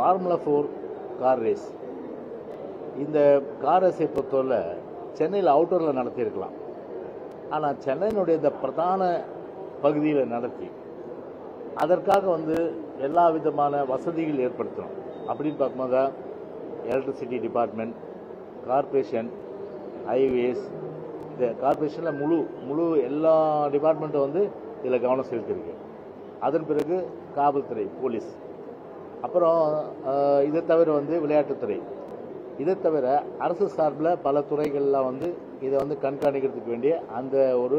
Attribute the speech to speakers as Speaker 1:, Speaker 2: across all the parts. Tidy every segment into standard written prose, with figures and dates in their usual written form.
Speaker 1: Formula 4 car race. இந்த car ரேஸை பொறுத்தவரை சென்னையில் அவுட்டரில் நடத்தியிருக்கலாம். ஆனால் சென்னையினுடைய இந்த பிரதான பகுதியில் நடத்தி அதற்காக எல்லா விதமான வசதிகள் ஏற்படுத்தணும். அப்படின்னு பார்க்கும்போது எலக்ட்ரிசிட்டி டிபார்ட்மெண்ட், கார்பரேஷன், ஹைவேஸ், இந்த கார்பரேஷனில் முழு எல்லா டிபார்ட்மெண்ட்டும் இதில் கவனம் செலுத்தியிருக்கு. அதன் பிறகு காவல்துறை, போலீஸ், அப்புறம் இதை தவிர விளையாட்டுத்துறை, இதை தவிர அரசு சார்பில் பல துறைகள்லாம் இதை கண்காணிக்கிறதுக்கு வேண்டிய அந்த ஒரு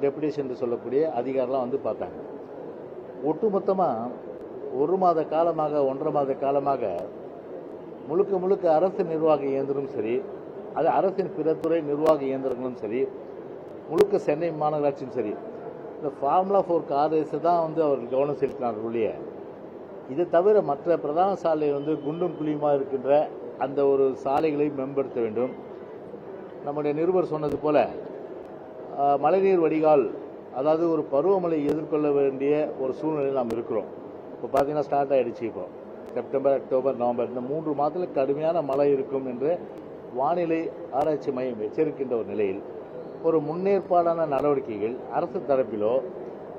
Speaker 1: டெபுடேஷன் சொல்லக்கூடிய அதிகாரம்லாம் பார்த்தாங்க. ஒட்டுமொத்தமாக 1 மாத காலமாக 1.5 மாத காலமாக முழுக்க அரசு நிர்வாக இயந்திரமும் சரி, அது அரசின் பிற துறை நிர்வாக இயந்திரங்களும் சரி, முழுக்க சென்னை மாநகராட்சியும் சரி, இந்த ஃபார்முலா 4 கார் ரேஸை தான் அவர்கள் கவனம் செலுத்தினார் ஒழிய இதை தவிர மற்ற பிரதான சாலை குண்டும் குழியுமா இருக்கின்ற அந்த ஒரு சாலைகளை மேம்படுத்த வேண்டும். நம்முடைய நிருபர் சொன்னது போல மழைநீர் வடிகால், அதாவது ஒரு பருவமழை எதிர்கொள்ள வேண்டிய ஒரு சூழ்நிலையில் நாம் இருக்கிறோம். இப்போ பார்த்தீங்கன்னா ஸ்டார்ட் ஆகிடுச்சு. இப்போ செப்டம்பர், அக்டோபர், நவம்பர் இந்த 3 மாதத்தில் கடுமையான மழை இருக்கும் என்று வானிலை ஆராய்ச்சி மையம் எச்சரிக்கின்ற ஒரு நிலையில் ஒரு முன்னேற்பாடான நடவடிக்கைகள் அரசு தரப்பிலோ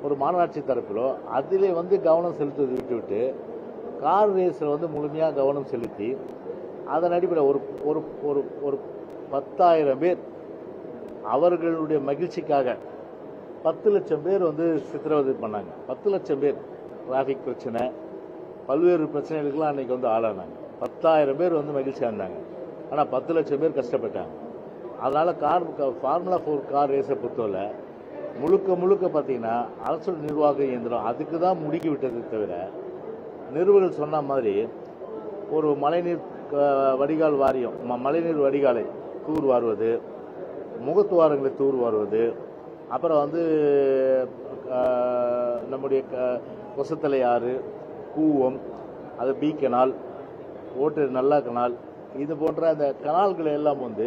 Speaker 1: ஒரு மாநகராட்சி தரப்பிலோ அதிலே கவனம் செலுத்துவதை விட்டுவிட்டு கார் ரேஸில் முழுமையாக கவனம் செலுத்தி அதன் அடிப்படையில் ஒரு ஒரு ஒரு ஒரு 10,000 பேர் அவர்களுடைய மகிழ்ச்சிக்காக 10 லட்சம் பேர் சித்திரவதை பண்ணாங்க. 10 லட்சம் பேர் டிராஃபிக் பிரச்சனை, பல்வேறு பிரச்சனைகளுக்கெல்லாம் அன்றைக்கி ஆளானாங்க. 10,000 பேர் மகிழ்ச்சியாக இருந்தாங்க. ஆனால் 10 லட்சம் பேர் கஷ்டப்பட்டாங்க. அதனால் ஃபார்முலா 4 கார் ரேஸை பொறுத்தவரை முழுக்க பார்த்தீங்கன்னா அரசு நிர்வாக இயந்திரம் அதுக்கு தான் முடுக்கி விட்டதை தவிர நிறுவனங்கள் சொன்ன மாதிரி ஒரு மழைநீர் வடிகால் வாரியம், மழைநீர் வடிகாலை தூர் வாருவது, முகத்துவாரங்களை தூர் வாருவது, அப்புறம் நம்முடைய கொசத்தலை ஆறு, கூவம், அது பி கனால், ஓட்டு நல்லா கனால், இது போன்ற அந்த கனால்களை எல்லாம் அந்த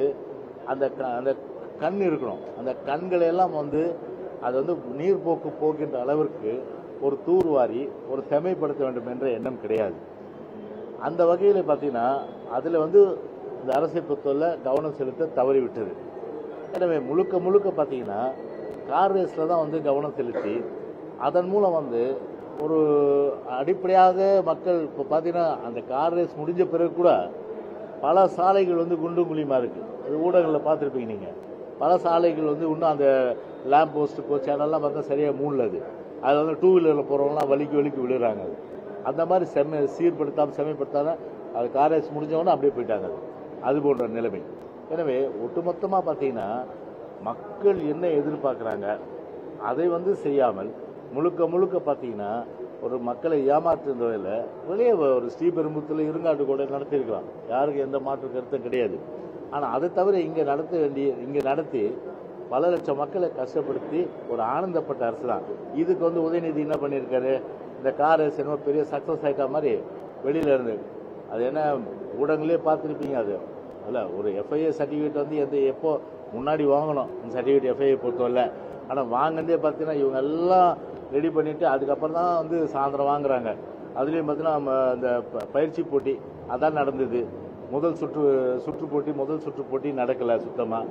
Speaker 1: அந்த கண் இருக்கணும். அந்த கண்களை எல்லாம் அது நீர்போக்கு போகின்ற அளவிற்கு ஒரு தூர்வாரி ஒரு செம்மைப்படுத்த வேண்டும் என்ற எண்ணம் கிடையாது. அந்த வகையில் பார்த்தீங்கன்னா அதில் இந்த அரசை பொறுத்தவரை கவனம் செலுத்த தவறிவிட்டது. எனவே முழுக்க பார்த்தீங்கன்னா கார் ரேஸில் தான் கவனம் செலுத்தி அதன் மூலம் ஒரு அடிப்படையாக மக்கள் இப்போ பார்த்தீங்கன்னா அந்த கார் ரேஸ் முடிஞ்ச பிறகு கூட பல சாலைகள் குண்டும் குழியுமா இருக்குது. அது ஊடகங்களில் பார்த்துருப்பீங்க நீங்கள். பல சாலைகள் இன்னும் அந்த லேம்ப் போஸ்ட்டு சேனல்லாம் பார்த்தா சரியாக மூடலது. அதில் 2 வீலரில் போகிறவங்களாம் வலிக்கு விழுறாங்க. அந்த மாதிரி செம்மைப்படுத்தாமல் அது கார் ரேஸ் முடிஞ்சவொன்னே அப்படியே போயிட்டாங்க. அது போன்ற நிலைமை. எனவே ஒட்டுமொத்தமாக பார்த்தீங்கன்னா மக்கள் என்ன எதிர்பார்க்குறாங்க அதை செய்யாமல் முழுக்க பார்த்தீங்கன்னா ஒரு மக்களை ஏமாற்றுகின்ற வகையில் வெளியே ஒரு ஸ்ரீபெரும்புத்தூரில் இருங்காட்டு கூட நடத்தியிருக்கலாம். யாருக்கு எந்த மாற்று கருத்தும் கிடையாது. ஆனால் அதை தவிர இங்கே நடத்தி பல லட்சம் மக்களை கஷ்டப்படுத்தி ஒரு ஆனந்தப்பட்ட அரசு தான். இதுக்கு உதயநிதி என்ன பண்ணியிருக்காரு, இந்த கார் என்னமோ பெரிய சக்ஸஸ் ஆகிட்டா மாதிரி வெளியில் இருந்து அது என்ன ஊடகங்களே பார்த்துருப்பீங்க. அது இல்லை ஒரு எஃப்ஐஏ சர்டிஃபிகேட் எப்போ முன்னாடி வாங்கணும் இந்த சர்டிஃபிகேட் எஃப்ஐஏ பொறுத்தவரை. ஆனால் வாங்கினதே பார்த்தீங்கன்னா இவங்க எல்லாம் ரெடி பண்ணிவிட்டு அதுக்கப்புறம் தான் சாயந்தரம் வாங்குறாங்க. அதுலேயும் பார்த்தீங்கன்னா இந்த பயிற்சி போட்டி அதான் நடந்தது. முதல் சுற்று போட்டி நடக்கலை சுத்தமாக.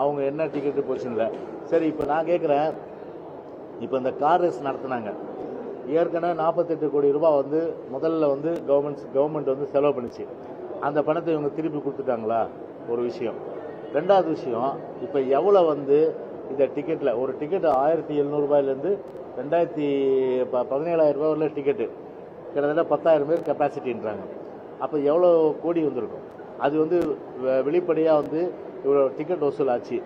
Speaker 1: அவங்க என்ன டிக்கெட்டு போச்சுங்கள. சரி, இப்போ நான் கேட்குறேன், இப்போ இந்த கார் ரேஸ் நடத்தினாங்க. ஏற்கனவே 48 கோடி ரூபாய் முதல்ல கவர்மெண்ட் செலவு பண்ணிச்சு. அந்த பணத்தை இவங்க திருப்பி கொடுத்துட்டாங்களா? ஒரு விஷயம். ரெண்டாவது விஷயம், இப்போ எவ்வளோ இந்த டிக்கெட்டில் ஒரு டிக்கெட்டு 1,700 ரூபாயிலேருந்து 17,000 ரூபாய் உள்ள டிக்கெட்டு கிட்டத்தட்ட 10,000 பேர் கெப்பாசிட்டின்றாங்க. அப்போ எவ்வளோ கோடி வந்திருக்கும்? அது வெளிப்படையாக இவ்வளோ டிக்கெட் வசூலாச்சு,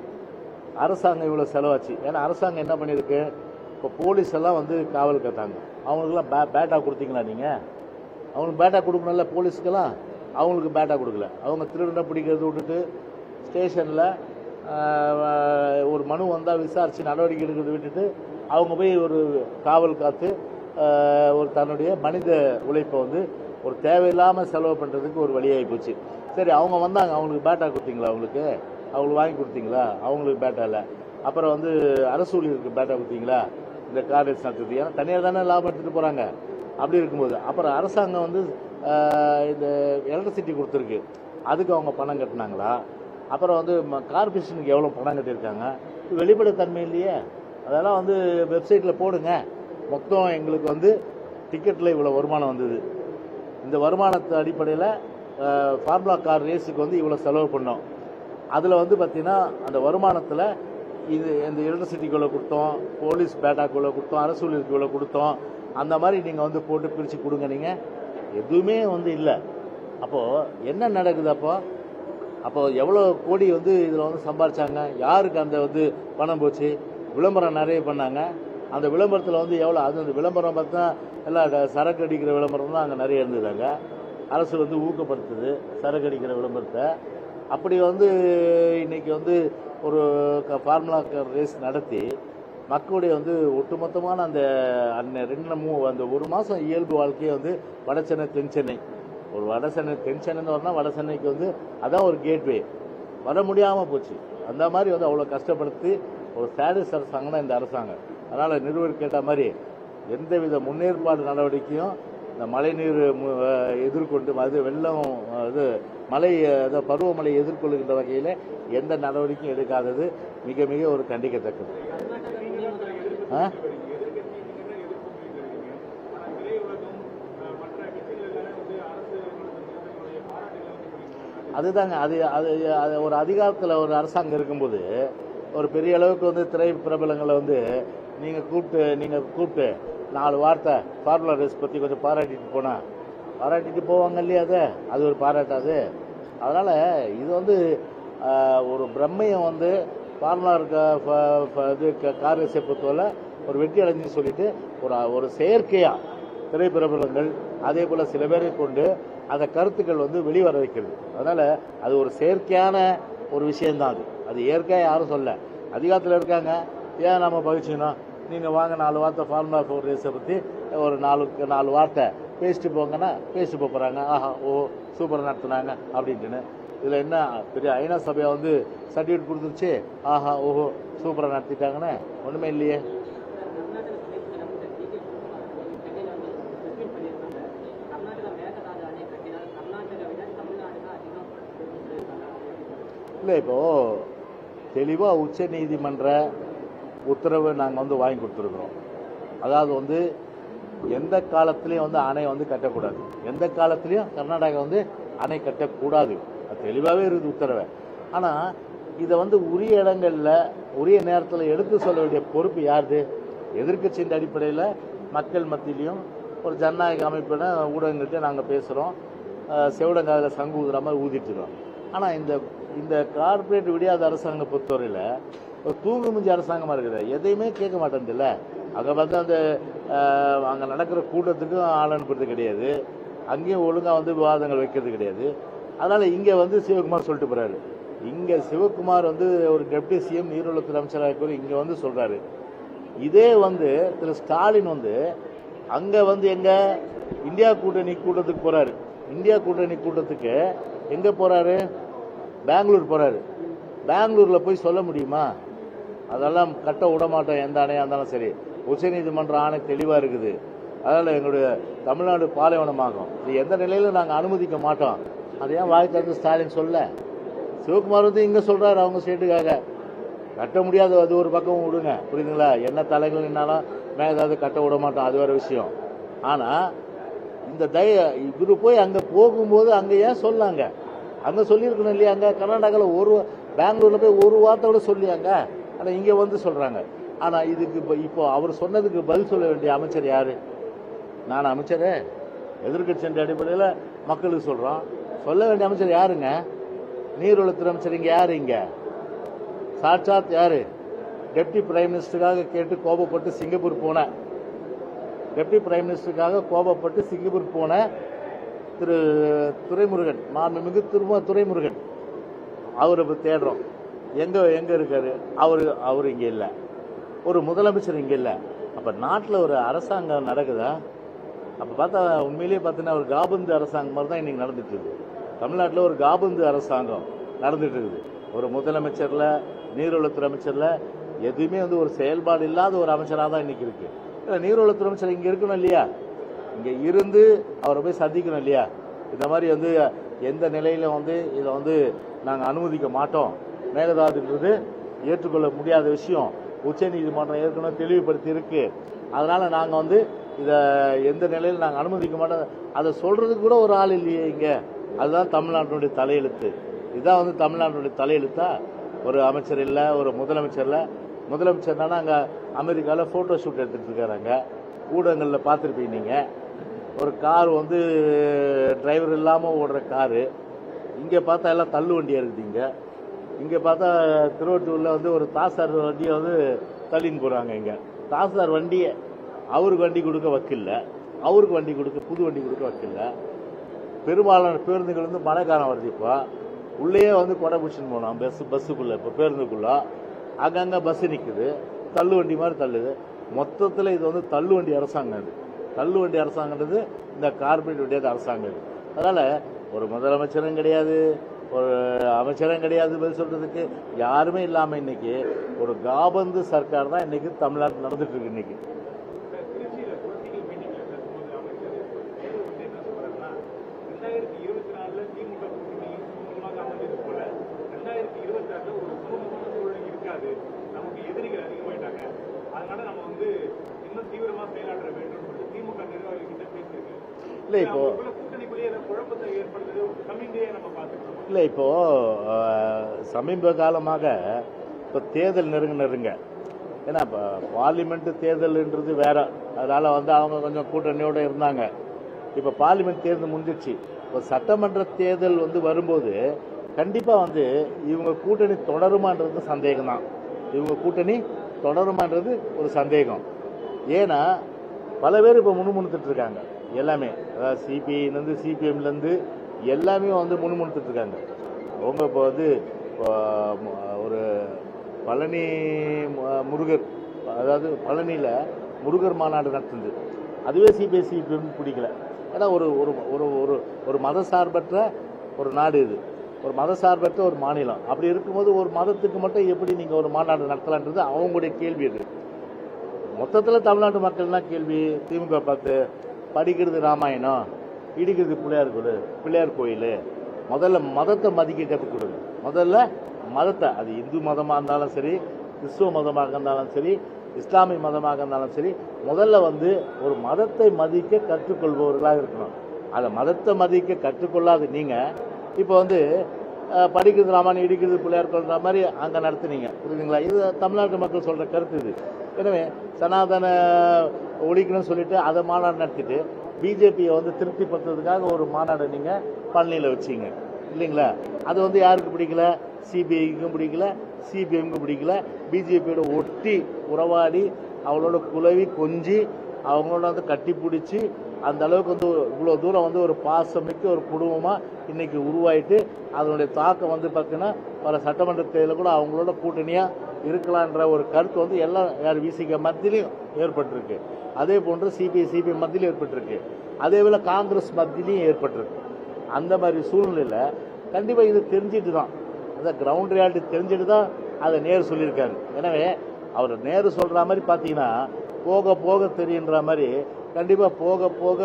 Speaker 1: அரசாங்கம் இவ்வளோ செலவாச்சு. ஏன்னா அரசாங்கம் என்ன பண்ணியிருக்கு, இப்போ போலீஸ் எல்லாம் காவல் காத்தாங்க. அவங்களுக்குலாம் பேட்டா கொடுத்தீங்களா நீங்கள்? அவங்களுக்கு பேட்டா கொடுக்கணும்ல போலீஸுக்கெல்லாம். அவங்களுக்கு பேட்டா கொடுக்கல. அவங்க திருடனை பிடிக்கிறது விட்டுட்டு ஸ்டேஷனில் ஒரு மனு வந்தால் விசாரித்து நடவடிக்கை எடுக்கிறத விட்டுட்டு அவங்க போய் ஒரு காவல் காத்து ஒரு தன்னுடைய மனித உழைப்பை ஒரு தேவையில்லாமல் செலவு பண்ணுறதுக்கு ஒரு வழியாகி போச்சு. சரி, அவங்க வந்தாங்க, அவங்களுக்கு பேட்டா கொடுத்தீங்களா? அவங்களுக்கு வாங்கி கொடுத்தீங்களா? அவங்களுக்கு பேட்டா இல்லை. அப்புறம் அரசு ஊழியருக்கு பேட்டா கொடுத்தீங்களா? இந்த கார் ரேஸ் நடத்துறது ஏன்னா தனியார் தானே லாபம் எடுத்துகிட்டு போகிறாங்க. அப்படி இருக்கும்போது அப்புறம் அரசாங்கம் இந்த எலக்ட்ரிசிட்டி கொடுத்துருக்கு, அதுக்கு அவங்க பணம் கட்டினாங்களா? அப்புறம் வந்து கார்பரேஷனுக்கு எவ்வளோ பணம் கட்டியிருக்காங்க? வெளிப்படைத்தன்மை இல்லையே. அதெல்லாம் வந்து வெப்சைட்டில் போடுங்க. மொத்தம் எங்களுக்கு வந்து டிக்கெட்டில் இவ்வளோ வருமானம் வந்தது, இந்த வருமானத்து அடிப்படையில் ஃபார்முலா கார் ரேஸுக்கு வந்து இவ்வளோ செலவு பண்ணோம், அதில் வந்து பார்த்தீங்கன்னா அந்த வருமானத்தில் இது இந்த எலக்ட்ரிசிட்டிக்குள்ளே கொடுத்தோம், போலீஸ் பேட்டாக்குள்ளே கொடுத்தோம், அரசு ஊழியருக்குள்ளே கொடுத்தோம், அந்த மாதிரி நீங்கள் வந்து போட்டு பிரித்து கொடுங்க. நீங்கள் எதுவுமே வந்து இல்லை. அப்போது என்ன நடக்குது? அப்போது எவ்வளோ கோடி வந்து இதில் வந்து சம்பாரிச்சாங்க? யாருக்கு அந்த வந்து பணம் போச்சு? விளம்பரம் நிறைய பண்ணாங்க. அந்த விளம்பரத்தில் வந்து எவ்வளோ, அது அந்த விளம்பரம் பார்த்தா எல்லாம் சரக்கு அடிக்கிற விளம்பரம் தான் அங்கே நிறைய இருந்ததாங்க. அரசு வந்து ஊக்கப்படுத்துது சரக்கு அடிக்கிற விளம்பரத்தை. அப்படி வந்து இன்னைக்கு வந்து ஒரு ஃபார்முலா ரேஸ் நடத்தி மக்களுடைய வந்து ஒட்டுமொத்தமான அந்த அந்த ஒரு மாதம் இயல்பு வாழ்க்கையை வந்து வடசென்னை தென்சென்னை, ஒரு வடசென்னை தென்சென்னைன்னு வரணும், வடசென்னைக்கு வந்து அதான் ஒரு கேட்வே, வர முடியாமல் போச்சு. அந்த மாதிரி வந்து அவ்வளோ கஷ்டப்படுத்தி ஒரு சாடிஸ் அரசாங்கம் தான் இந்த அரசாங்கம். அதனால் நிறுவனர் கேட்ட மாதிரி எந்தவித முன்னேற்பாடு நடவடிக்கையும் இந்த மழைநீர் எதிர்கொண்டு அது வெள்ளம் இது மழை பருவமழை எதிர்கொள்கின்ற வகையில் எந்த நடவடிக்கையும் எடுக்காதது மிக மிக ஒரு கண்டிக்கத்தக்கது. அதுதாங்க, அது ஒரு அதிகாரத்தில் ஒரு அரசாங்கம் இருக்கும்போது ஒரு பெரிய அளவுக்கு வந்து திரை பிரபலங்களை வந்து நீங்கள் கூப்பிட்டு 4 வார்த்தை ஃபார்முலா ரேஸ் பற்றி கொஞ்சம் பாராட்டிட்டு போவாங்க இல்லையா? அது ஒரு பாராட்டாது. அதனால் இது வந்து ஒரு பிரம்மையம் வந்து ஃபார்முலா இது கார் ரேஸை பொறுத்தவரை ஒரு வெற்றி அடைஞ்சுன்னு சொல்லிட்டு ஒரு செயற்கையாக திரைப்பிரபலங்கள் அதே போல் சில பேரை கொண்டு அந்த கருத்துக்கள் வந்து வெளிவர வைக்கிறது. அதனால் அது ஒரு செயற்கையான ஒரு விஷயம்தான். அது இயற்கையாக யாரும் சொல்ல, அதிகாரத்தில் இருக்காங்க, ஏன் நம்ம பகிர்ச்சிக்கணும்? நீங்கள் வாங்க 4 வார்த்தை ஃபார்முலா 4 ரேஸை பற்றி ஒரு 4 வார்த்தை பேசிட்டு போங்கன்னா பேசிட்டு போகிறாங்க. ஆஹா ஓ சூப்பராக நடத்துனாங்க அப்படின்ட்டுன்னு. இதில் என்ன பெரிய ஐநா சபையை வந்து சர்டிஃபிகேட் கொடுத்துருச்சு, ஆஹா ஓஹோ சூப்பராக நடத்திட்டாங்கன்னு ஒன்றுமே இல்லையே. இல்லை, இப்போது தெளிவாக உச்ச நீதிமன்ற உத்தரவு நாங்கள் வந்து வாங்கி கொடுத்துருக்குறோம். அதாவது வந்து எந்த காலத்திலையும் வந்து அணை வந்து கட்டக்கூடாது, எந்த காலத்திலையும் கர்நாடகா வந்து அணை கட்டக்கூடாது, அது தெளிவாகவே இருக்குது உத்தரவை. ஆனால் இதை வந்து உரிய இடங்களில் உரிய நேரத்தில் எடுத்து சொல்ல வேண்டிய பொறுப்பு யாருது? எதிர்க்கட்சியின் அடிப்படையில் மக்கள் மத்தியிலையும் ஒரு ஜனநாயக அமைப்பின ஊடகங்கள்கிட்ட நாங்கள் பேசுகிறோம், செவிடங்காதில் சங்கு ஊதுற மாதிரி ஊதிட்டுருக்கோம். ஆனால் இந்த கார்பரேட் விடியாத அரசாங்கம் பொறுத்தவரையில் ஒரு தூங்கு மிஞ்சி அரசாங்கமாக இருக்குது, எதையுமே கேட்க மாட்டேங்குதுல்ல. அங்கே பார்த்தா அந்த அங்கே நடக்கிற கூட்டத்துக்கும் ஆள் அனுப்புறது கிடையாது, அங்கேயும் ஒழுங்காக வந்து விவாதங்கள் வைக்கிறது கிடையாது. அதனால் இங்கே வந்து சிவகுமார் சொல்லிட்டு போகிறாரு. இங்கே சிவகுமார் வந்து ஒரு டெப்டி சிஎம் நீர்வளத்துறை அமைச்சராக இருக்கிற இங்கே வந்து சொல்கிறாரு. இதே வந்து திரு ஸ்டாலின் வந்து அங்கே வந்து எங்கள் இந்தியா கூட்டணி கூட்டத்துக்கு போகிறாரு. இந்தியா கூட்டணி கூட்டத்துக்கு எங்கே போகிறாரு? பெங்களூர் போகிறாரு. பெங்களூரில் போய் சொல்ல முடியுமா? அதெல்லாம் கட்ட விடமாட்டோம், எந்த அணையாக இருந்தாலும் சரி. உச்சநீதிமன்ற ஆணை தெளிவாக இருக்குது. அதனால் எங்களுடைய தமிழ்நாடு பாலைவனமாகும், இது எந்த நிலையிலும் நாங்கள் அனுமதிக்க மாட்டோம். அது ஏன் வாய் திறந்து ஸ்டாலின் சொல்ல? சிவகுமார் வந்து இங்கே சொல்கிறாரு அவங்க ஸ்டேட்டுக்காக. கட்ட முடியாது, அது ஒரு பக்கம் விடுங்க, புரியுதுங்களா? என்ன தலைகள் என்னாலும் ஏதாவது கட்ட விட மாட்டோம், அது வேறு விஷயம். ஆனால் இந்த இவரு போய் அங்கே போகும்போது அங்கே ஏன் சொல்லாங்க? அங்கே சொல்லியிருக்கணும் இல்லையா? அங்கே கர்நாடகாவில் பெங்களூரில் போய் ஒரு வார்த்தையோட சொல்லியாங்க. ஆனால் இங்கே வந்து சொல்கிறாங்க. ஆனால் இதுக்கு இப்போ அவர் சொன்னதுக்கு பதில் சொல்ல வேண்டிய அமைச்சர் யார்? நான் அமைச்சரே? எதிர்கட்சி அடிப்படையில் மக்களுக்கு சொல்கிறோம், சொல்ல வேண்டிய அமைச்சர் யாருங்க? நீர்வளத்துறை அமைச்சர் இங்கே யார்? இங்கே சாட்சாத் யார்? டெப்டி பிரைம் மினிஸ்டருக்காக கேட்டு கோபப்பட்டு சிங்கப்பூர் போன டெப்டி பிரைம் மினிஸ்டருக்காக கோபப்பட்டு சிங்கப்பூர் போன திரு துரைமுருகன், மாண்புமிகு துரைமுருகன், அவரை தேடுறோம். எங்கே இருக்காரு? அவர் இங்கே இல்லை, ஒரு முதலமைச்சர் இங்கே இல்லை. அப்போ நாட்டில் ஒரு அரசாங்கம் நடக்குதா? அப்போ பார்த்தா உண்மையிலேயே பார்த்தீங்கன்னா ஒரு காபந்து அரசாங்கம் மாதிரி தான் இன்றைக்கி நடந்துட்டு இருக்குது. தமிழ்நாட்டில் ஒரு காபந்து அரசாங்கம் நடந்துட்டு இருக்குது. ஒரு முதலமைச்சரில் நீர்வளத்துறை அமைச்சரில் எதுவுமே வந்து ஒரு செயல்பாடு இல்லாத ஒரு அமைச்சராக தான் இன்றைக்கி இருக்குது. நீர்வளத்துறை அமைச்சர் இங்கே இருக்கணும் இல்லையா? இங்கே இருந்து அவரை போய் சந்திக்கணும் இல்லையா? இந்த மாதிரி வந்து எந்த நிலையில் வந்து இதை வந்து நாங்கள் அனுமதிக்க மாட்டோம், மேகதாதுன்றது ஏற்றுக்கொள்ள முடியாத விஷயம், உச்சநீதிமன்றம் ஏற்கனவே தெளிவுபடுத்தி இருக்கு, அதனால் நாங்கள் வந்து இதை எந்த நிலையில் நாங்கள் அனுமதிக்க மாட்டோம், அதை சொல்கிறதுக்கு கூட ஒரு ஆள் இல்லையே இங்கே. அதுதான் தமிழ்நாட்டினுடைய தலையெழுத்து. இதுதான் வந்து தமிழ்நாட்டினுடைய தலையெழுத்தா? ஒரு அமைச்சர் இல்லை, ஒரு முதலமைச்சர் இல்லை. முதலமைச்சர்னா அங்கே அமெரிக்காவில் ஃபோட்டோ ஷூட் எடுத்துகிட்டு இருக்காங்க, ஊடகங்களில் பார்த்துருப்பீங்க நீங்கள். ஒரு கார் வந்து டிரைவர் இல்லாமல் ஓடுற காரு, இங்கே பார்த்தா எல்லாம் தள்ளு வண்டியாக இருக்குது. இங்கே பார்த்தா திருவள்ளூரில் வந்து ஒரு தாசார் வண்டியை வந்து தள்ளின்னு போகிறாங்க. இங்கே தாசார் வண்டியை அவருக்கு வண்டி கொடுக்க வக்கில்ல, அவருக்கு வண்டி கொடுக்க புது வண்டி கொடுக்க வக்கில்ல. பெரும்பாலான பேருந்துகள் வந்து மழைக்காலம் வருது, இப்போ உள்ளேயே வந்து கொடை பிடிச்சின்னு போனோம் பஸ்ஸுக்குள்ளே. இப்போ பேருந்துக்குள்ளே அங்கங்கே பஸ்ஸு நிற்குது, தள்ளு வண்டி மாதிரி தள்ளுது. மொத்தத்தில் இது வந்து தள்ளு வண்டி அரசாங்கம். இது தள்ளு வண்டி அரசாங்கன்றது இந்த கார்பரேட் வண்டியாக அரசாங்கம். இது அதனால் ஒரு முதலமைச்சரும் கிடையாது, ஒரு அமைச்சரும் கிடையாது, பதில் சொல்கிறதுக்கு யாருமே இல்லாமல் இன்னைக்கு ஒரு காபந்து சர்க்கார் தான் இன்னைக்கு தமிழ்நாட்டில் நடந்துட்டு இருக்கு. இன்னைக்கு இல்லை இப்போ இல்லை இப்போ சமீப காலமாக இப்போ தேர்தல் நெருங்க, ஏன்னா இப்போ பார்லிமெண்ட் தேர்தல்ன்றது வேற, அதனால வந்து அவங்க கொஞ்சம் கூட்டணியோட இருந்தாங்க. இப்போ பார்லிமெண்ட் தேர்தல் முடிஞ்சிச்சு. இப்போ சட்டமன்ற தேர்தல் வந்து வரும்போது கண்டிப்பாக வந்து இவங்க கூட்டணி தொடருமான்றது சந்தேகம் தான். இவங்க கூட்டணி தொடருமான்றது ஒரு சந்தேகம். ஏன்னா பல பேர் இப்போ முணுமுணுத்துட்டு இருக்காங்க எல்லாமே, அதாவது சிபிஐலேருந்து சிபிஎம்லேருந்து எல்லாமே வந்து முணுமுணுத்துட்டு இருக்காங்க. அவங்க இப்போ வந்து ஒரு பழனி முருகர், அதாவது பழனியில் முருகர் மாநாடு நடத்துது, அதுவே சிபிஐ சிபிஎம் பிடிக்கல. ஏன்னா ஒரு ஒரு ஒரு ஒரு மதசார்பற்ற ஒரு நாடு இது, ஒரு மதசார்பற்ற ஒரு மாநிலம். அப்படி இருக்கும்போது ஒரு மதத்துக்கு மட்டும் எப்படி நீங்கள் ஒரு மாநாடு நடத்தலான்றது அவங்களுடைய கேள்வி. இது மொத்தத்தில் தமிழ்நாட்டு மக்கள் தான் கேள்வி. திமுக பார்த்து படிக்கிறது ராமாயணம், இடிக்கிறது பிள்ளையார் கோயில். முதல்ல மதத்தை மதிக்க கற்றுக் கொடுங்க. முதல்ல மதத்தை, அது இந்து மதமாக இருந்தாலும் சரி, கிறிஸ்துவ மதமாக இருந்தாலும் சரி, இஸ்லாமிய மதமாக இருந்தாலும் சரி, முதல்ல வந்து ஒரு மதத்தை மதிக்க கற்றுக்கொள்பவர்களாக இருக்கணும். அதை மதத்தை மதிக்க கற்றுக்கொள்ளாத நீங்கள் இப்போ வந்து படிக்கிறது ராமாயணம், இடிக்கிறது பிள்ளையார் கோயில்ன்ற மாதிரி அங்கே நடத்துனீங்க, புரியுதுங்களா? இது தமிழ்நாட்டு மக்கள் சொல்கிற கருத்து இது. எனவே சனாதன ஒழிக்கணும்னு சொல்லிட்டு அதை மாநாடு நடத்திட்டு பிஜேபியை வந்து திருப்திப்படுத்துறதுக்காக ஒரு மாநாடு நீங்கள் பழனியில் வச்சிங்க இல்லைங்களா? அது வந்து யாருக்கு பிடிக்கல? சிபிஐக்கும் பிடிக்கல, சிபிஎம்க்கும் பிடிக்கல. பிஜேபியோட ஒட்டி உறவாடி அவங்களோட குலவி கொஞ்சி அவங்களோட வந்து கட்டி பிடிச்சி அந்த அளவுக்கு வந்து இவ்வளோ தூரம் வந்து ஒரு பாசமிக்க ஒரு குடும்பமாக இன்னைக்கு உருவாயிட்டு அதனுடைய தாக்கம் வந்து பார்த்தீங்கன்னா பல சட்டமன்ற தேர்தலில் கூட அவங்களோட கூட்டணியாக இருக்கலான்ற ஒரு கருத்து வந்து எல்லாம் யார் விசிக மத்தியிலையும் ஏற்பட்டிருக்கு. அதே போன்று சிபிஎம் மத்தியிலும் ஏற்பட்டிருக்கு. அதே போல் காங்கிரஸ் மத்தியிலையும் ஏற்பட்டிருக்கு. அந்த மாதிரி சூழ்நிலையில் கண்டிப்பாக இது தெரிஞ்சிட்டு தான், அந்த கிரவுண்ட் ரியாலிட்டி தெரிஞ்சுட்டு தான் அதை நேரு சொல்லியிருக்காரு. எனவே அவர் நேரு சொல்கிற மாதிரி பார்த்தீங்கன்னா போக போக தெரியுன்ற மாதிரி கண்டிப்பாக போக போக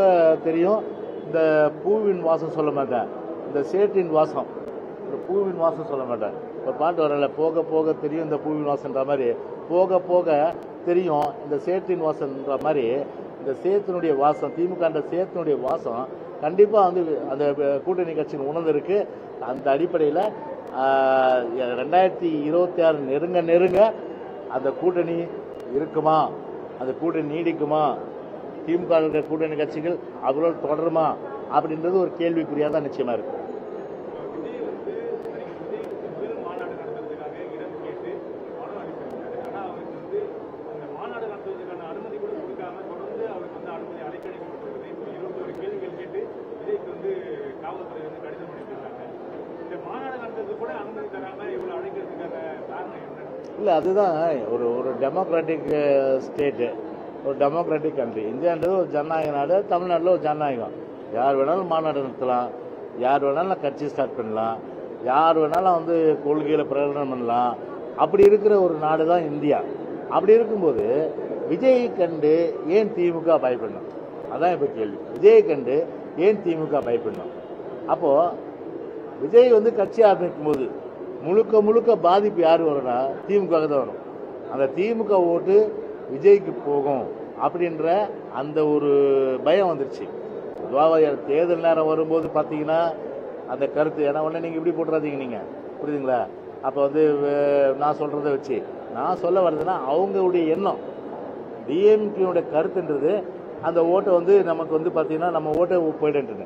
Speaker 1: தெரியும். இந்த பூவின் வாசம் சொல்ல மாட்டேன், இந்த சேற்றின் வாசம், இந்த பூவின் வாசம் சொல்ல மாட்டேன். ஒரு பாட்டு வரல, போக போக தெரியும் இந்த பூவின் வாசன்ற மாதிரி போக போக தெரியும் இந்த சேற்றின் வாசம்ன்ற மாதிரி இந்த சேத்தினுடைய வாசம், திமுக அந்த சேத்தினுடைய வாசம் கண்டிப்பாக வந்து அந்த கூட்டணி கட்சியின் உணர்ந்திருக்கு. அந்த அடிப்படையில் 2026 நெருங்க அந்த கூட்டணி இருக்குமா, அந்த கூட்டணி நீடிக்குமா, திமுக இருக்கிற கூட்டணி கட்சிகள் அவர்களோடு தொடருமா அப்படின்றது ஒரு கேள்விக்குறியாக தான் நிச்சயமாக இருக்கு. இல்லை, அதுதான் ஒரு டெமோக்ராட்டிக் ஸ்டேட்டு, ஒரு டெமோக்ராட்டிக் கண்ட்ரி. இந்தியான்றது ஒரு ஜனநாயக நாடு. தமிழ்நாட்டில் ஒரு ஜனநாயகம். யார் வேணாலும் மாநாடு நடத்தலாம், யார் வேணாலும் கட்சி ஸ்டார்ட் பண்ணலாம், யார் வேணாலும் வந்து கொள்கையில் பிரகடனம் பண்ணலாம். அப்படி இருக்கிற ஒரு நாடு தான் இந்தியா. அப்படி இருக்கும்போது விஜய் கண்டு ஏன் திமுக பயப்படணும்? அதான் இப்போ கேள்வி. விஜயை கண்டு ஏன் திமுக பயப்படணும்? அப்போ விஜய் வந்து கட்சி ஆரம்பிக்கும் போது முழுக்க முழுக்க பாதிப்பு யார் வரும்னா திமுக தான் வரும். அந்த திமுக ஓட்டு விஜய்க்கு போகும் அப்படின்ற அந்த ஒரு பயம் வந்துருச்சு. பொதுவாக தேர்தல் நேரம் வரும்போது பார்த்தீங்கன்னா அந்த கருத்து ஏன்னா உடனே நீங்கள் இப்படி போட்டுறாதீங்க, நீங்கள் புரியுதுங்களா? அப்போ வந்து நான் சொல்கிறத வச்சு நான் சொல்ல வர்றதுன்னா அவங்களுடைய எண்ணம் டிஎம்கேனுடைய கருத்துன்றது அந்த ஓட்டை வந்து நமக்கு வந்து பார்த்தீங்கன்னா நம்ம ஓட்டை போயிடுன்றது.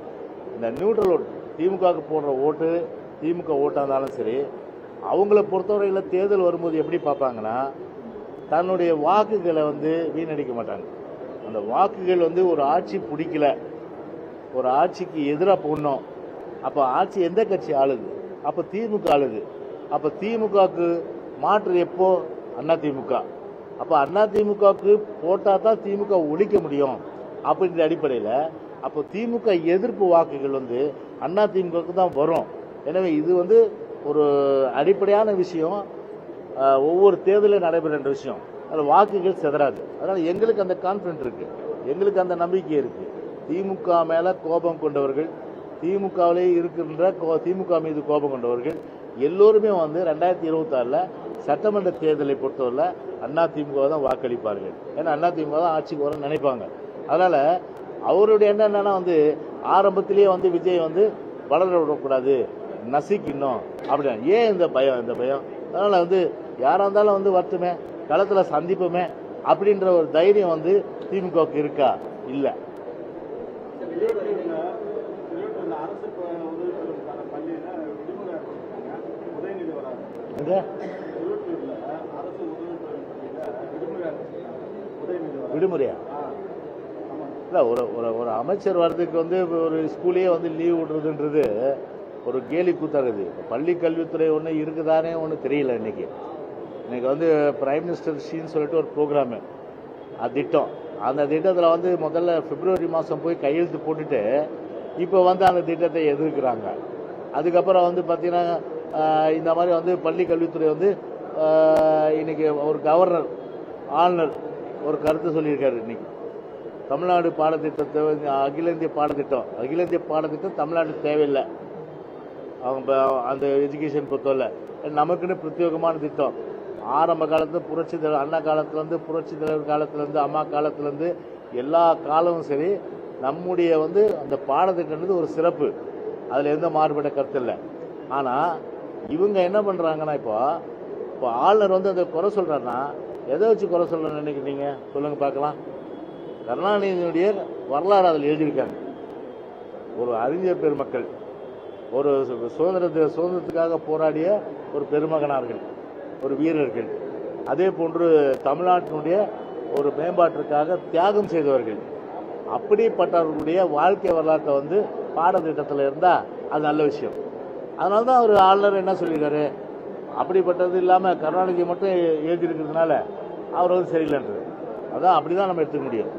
Speaker 1: இந்த நியூட்ரல் ஓட்டு திமுகவுக்கு போடுற ஓட்டு திமுக ஓட்டாக இருந்தாலும் சரி, அவங்கள பொறுத்தவரையில் தேர்தல் வரும்போது எப்படி பார்ப்பாங்கன்னா தன்னுடைய வாக்குகளை வந்து வீணடிக்க மாட்டாங்க. அந்த வாக்குகள் வந்து ஒரு ஆட்சி பிடிக்கல, ஒரு ஆட்சிக்கு எதிராக போடணும். அப்போ ஆட்சி எந்த கட்சி ஆளுது? அப்போ திமுக ஆளுது. அப்போ திமுகவுக்கு மாற்று எப்போ? அண்ணா திமுக. அப்போ அண்ணா திமுகவுக்கு போட்டால் தான் திமுக ஒழிக்க முடியும் அப்படின்ற அடிப்படையில் அப்போ திமுக எதிர்ப்பு வாக்குகள் வந்து அண்ணா திமுகவுக்கு தான் வரும். எனவே இது வந்து ஒரு அடிப்படையான விஷயம். ஒவ்வொரு தேர்தலில் நடைபெறுகின்ற விஷயம். அதில் வாக்குகள் சிதறாது. அதனால் எங்களுக்கு அந்த கான்ஃபிடன்ட் இருக்குது, எங்களுக்கு அந்த நம்பிக்கை இருக்குது. திமுக மேலே கோபம் கொண்டவர்கள், திமுகவிலே இருக்கின்ற திமுக மீது கோபம் கொண்டவர்கள் எல்லோருமே வந்து 2026 சட்டமன்ற தேர்தலை பொறுத்தவரை அண்ணா திமுக தான் வாக்களிப்பார்கள். ஏன்னா அண்ணா திமுக தான் ஆட்சிக்கு வர நினைப்பாங்க. அதனால் அவருடைய எண்ணம் என்னன்னா வந்து ஆரம்பத்திலேயே வந்து விஜய் வந்து வளர விடக்கூடாது, நசிக்கணும் அப்படின்னா. ஏன் இந்த பயம்? இந்த பயம் அதனால் வந்து யாராக இருந்தாலும் வந்து வரட்டுமே, களத்தில் சந்திப்புமே அப்படின்ற ஒரு தைரியம் வந்து திமுகவுக்கு இருக்கா? இல்லை. விடுமுறையா? இல்லை, ஒரு அமைச்சர் வர்றதுக்கு வந்து ஒரு ஸ்கூலே வந்து லீவ் விடுறதுன்றது ஒரு கேலி கூத்தாகுது. பள்ளி கல்வித்துறை ஒன்று இருக்குதானே ஒன்று தெரியல. இன்னைக்கு வந்து பிரைம் மினிஸ்டர் ஷீன்னு சொல்லிட்டு ஒரு ப்ரோக்ராமு, திட்டம். அந்த திட்டத்தில் வந்து முதல்ல பிப்ரவரி மாதம் போய் கையெழுத்து போட்டுட்டு இப்போ வந்து அந்த திட்டத்தை எதிர்க்கிறாங்க. அதுக்கப்புறம் வந்து பார்த்தீங்கன்னா இந்த மாதிரி வந்து பள்ளி கல்வித்துறை வந்து இன்னைக்கு ஒரு கவர்னர் ஆளுநர் ஒரு கருத்து சொல்லியிருக்காரு. இன்னைக்கு தமிழ்நாடு பாடத்திட்டத்தை அகில இந்திய பாடத்திட்டம் தமிழ்நாட்டுக்கு தேவையில்லை. அவங்க அந்த எஜுகேஷன் பொறுத்தவரை நமக்குன்னு பிரத்யேகமான திட்டம். ஆரம்ப காலத்தில் புரட்சி தலைவர் அண்ணா காலத்துலேருந்து, புரட்சி தலைவர் காலத்துலேருந்து, அம்மா காலத்துலேருந்து எல்லா காலமும் சரி நம்முடைய வந்து அந்த பாடத்திட்டம்ன்றது ஒரு சிறப்பு. அதில் எந்த மாறுபட்ட கருத்து இல்லை. ஆனால் இவங்க என்ன பண்ணுறாங்கன்னா இப்போ ஆளுநர் வந்து அதை குறை சொல்கிறாருன்னா எதை வச்சு குறை சொல்கிறேன்னு நினைக்கிறீங்க? சொல்லுங்கள் பார்க்கலாம். கருணாநிதியினுடைய வரலாறு அதில் எழுதியிருக்காங்க. ஒரு அறிஞர் பெருமக்கள், ஒரு சுதந்திரத்துக்காக போராடிய ஒரு பெருமகனார்கள், ஒரு வீரர்கள், அதே போன்று தமிழ்நாட்டினுடைய ஒரு மேம்பாட்டிற்காக தியாகம் செய்தவர்கள். அப்படிப்பட்டவர்களுடைய வாழ்க்கை வரலாற்றை வந்து பாடத்திட்டத்தில் இருந்தால் அது நல்ல விஷயம். அதனால தான் அவர் ஆளுநர் என்ன சொல்லியிருக்காரு, அப்படிப்பட்டது இல்லாமல் கருணாநிதி மட்டும் எழுதியிருக்கிறதுனால அவர் வந்து சரியில்லைன்றது. அதான் அப்படி தான் நம்ம எடுத்துக்க முடியும்.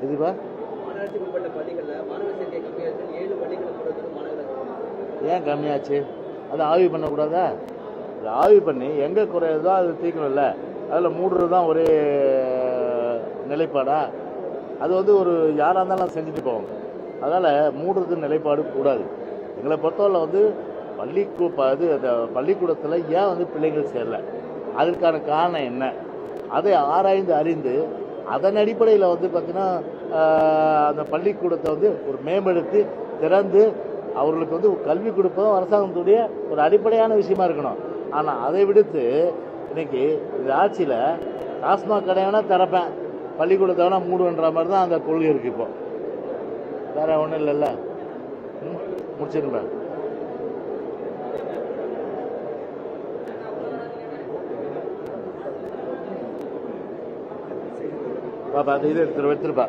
Speaker 1: இதுப்பா ஏன் கம்மியாச்சு? அதை ஆய்வு பண்ணக்கூடாதா? அதை ஆய்வு பண்ணி எங்கே குறையுதோ அது தீர்க்கணும்ல. அதில் மூடுறது தான் ஒரே நிலைப்பாடா? அது வந்து ஒரு யாராக இருந்தாலும் செஞ்சுட்டு போவாங்க. அதனால் மூடுறது நிலைப்பாடு கூடாது. எங்களை பொறுத்தவரை வந்து பள்ளிக்கூடத்தில் ஏன் வந்து பிள்ளைகள் சேரல, அதற்கான காரணம் என்ன, அதை ஆராய்ந்து அறிந்து அதன் அடிப்படையில் வந்து பார்த்தீங்கன்னா அந்த பள்ளிக்கூடத்தை வந்து ஒரு மேம்படுத்தி திறந்து அவர்களுக்கு வந்து கல்வி கொடுப்பதும் அரசாங்கத்துடைய ஒரு அடிப்படையான விஷயமா இருக்கணும். ஆனால் அதை விடுத்து இன்னைக்கு இந்த ஆட்சியில் டாஸ்மாக் கடையானா திறப்பேன், பள்ளிக்கூடத்தை வேணா மூடுன்ற மாதிரி தான் அந்த கொள்கை இருக்குது. இப்போ வேற ஒன்றும் இல்லைல்ல. முடிச்சிருப்பேன். பாப்பா அந்த இது எடுத்துருப்பா.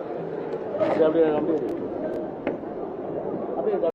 Speaker 1: அப்படியே